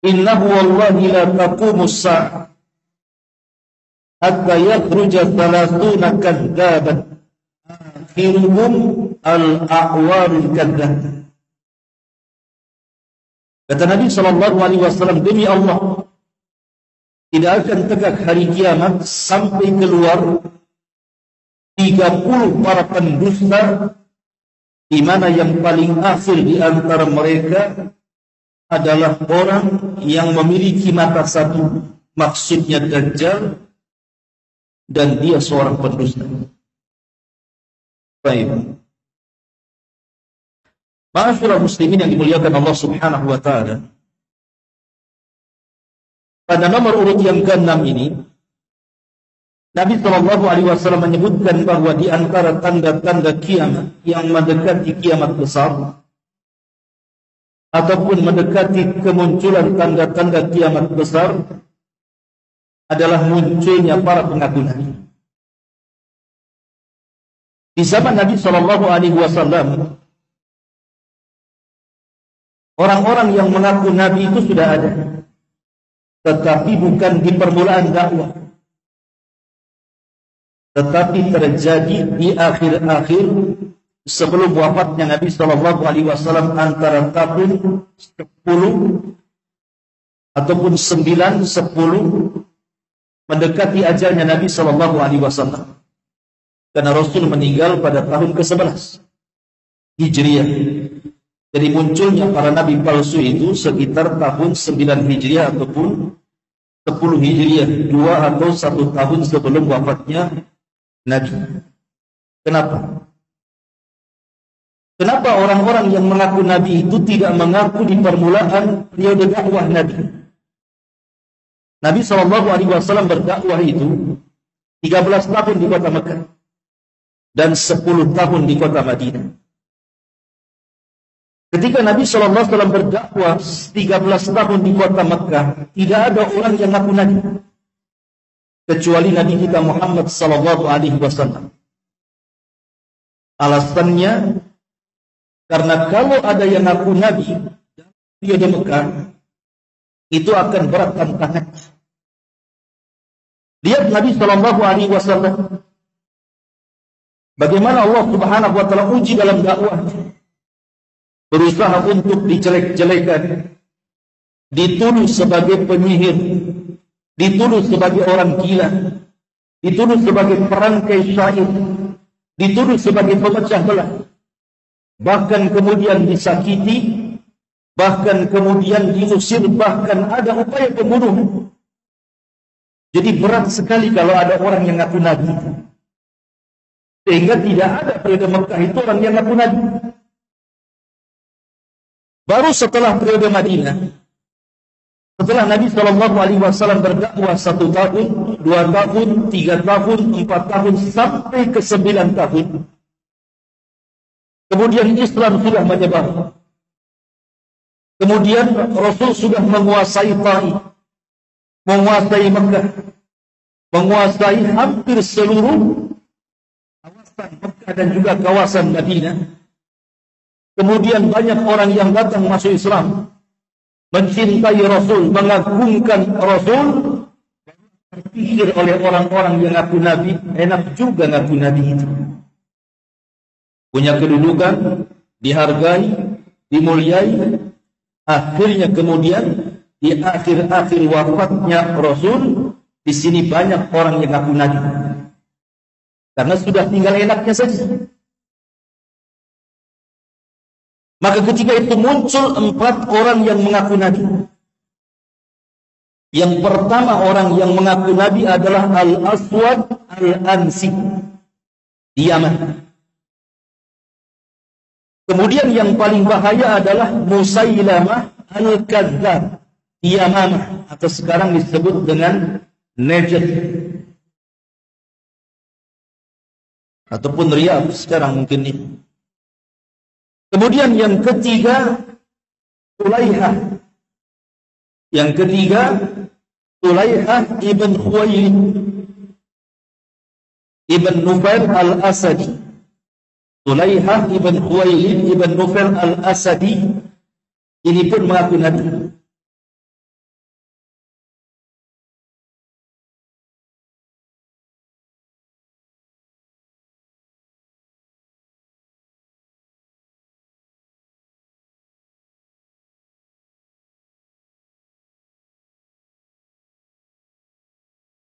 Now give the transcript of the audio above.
innahu wallahi la taqumus sa'ah hatta yakhruja 30 kadzaban akhiruhum al-a'warul kadzdzab. Kata Nabi SAW, demi Allah, tidak akan tegak hari kiamat sampai keluar 30 para pendusta, di mana yang paling akhir di antara mereka adalah orang yang memiliki mata satu, maksudnya Dajjal, dan dia seorang pendusta. Baik. Ma'asyiral muslimin yang dimuliakan Allah Subhanahu wa taala. Pada nomor urut yang ke-6 ini, Nabi sallallahu alaihi wasallam menyebutkan bahwa di antara tanda-tanda kiamat yang mendekati kiamat besar ataupun mendekati kemunculan tanda-tanda kiamat besar adalah munculnya para pengaku nabi. Di zaman Nabi sallallahu alaihi wasallam, orang-orang yang mengaku nabi itu sudah ada, tetapi bukan di permulaan dakwah, tetapi terjadi di akhir-akhir sebelum wafatnya Nabi Shallallahu Alaihi Wasallam, antara tahun 10 ataupun 9, 10 mendekati ajalnya Nabi Shallallahu Alaihi Wasallam, karena Rasul meninggal pada tahun ke-11 Hijriah. Jadi munculnya para nabi palsu itu sekitar tahun 9 Hijriah ataupun 10 Hijriah, 2 atau 1 tahun sebelum wafatnya Nabi. Kenapa? Kenapa orang-orang yang mengaku Nabi itu tidak mengaku di permulaan periode dakwah Nabi? Nabi SAW berdakwah itu 13 tahun di kota Mekah dan 10 tahun di kota Madinah. Ketika Nabi SAW berdakwah 13 tahun di kota Mekah, tidak ada orang yang mengaku Nabi kecuali Nabi kita Muhammad SAW. Alasannya, karena kalau ada yang ngaku Nabi dia di Mekah, itu akan berat tantangan. Lihat Nabi SAW, bagaimana Allah Subhanahu wa taala uji dalam dakwahnya. Berusaha untuk dijelek-jelekan, dituduh sebagai penyihir, dituduh sebagai orang gila, dituduh sebagai perangkai syair, dituduh sebagai pemecah belah, bahkan kemudian disakiti, bahkan kemudian diusir, bahkan ada upaya pembunuhan. Jadi berat sekali kalau ada orang yang ngaku Nabi, sehingga tidak ada periode Mekah itu orang yang ngaku Nabi. Baru setelah periode Madinah, setelah Nabi SAW berdakwah 1 tahun, 2 tahun, 3 tahun, 4 tahun, sampai ke 9 tahun, kemudian Islam sudah menyebar. Kemudian Rasul sudah menguasai Taif, menguasai Mekah, menguasai hampir seluruh kawasan Mekah dan juga kawasan Madinah. Kemudian banyak orang yang datang masuk Islam, mencintai Rasul, mengagungkan Rasul. Terpikir oleh orang-orang yang ngaku Nabi, enak juga ngaku Nabi itu. Punya kedudukan, dihargai, dimuliai. Akhirnya kemudian di akhir-akhir wafatnya Rasul, di sini banyak orang yang ngaku Nabi, karena sudah tinggal enaknya saja. Maka ketika itu muncul 4 orang yang mengaku Nabi. Yang pertama orang yang mengaku Nabi adalah Al-Aswad Al-Ansi di Yaman. Kemudian yang paling bahaya adalah Musailamah Al-Kadzdzab di Yamamah, atau sekarang disebut dengan Najd ataupun Riyadh sekarang mungkin ini. Kemudian yang ketiga Tulaihah. Yang ketiga Tulaihah ibn Khuwailid ibn Nufail al-Asadi. Tulaihah ibn Khuwailid ibn Nufail al-Asadi ini pun mengaku Nabi.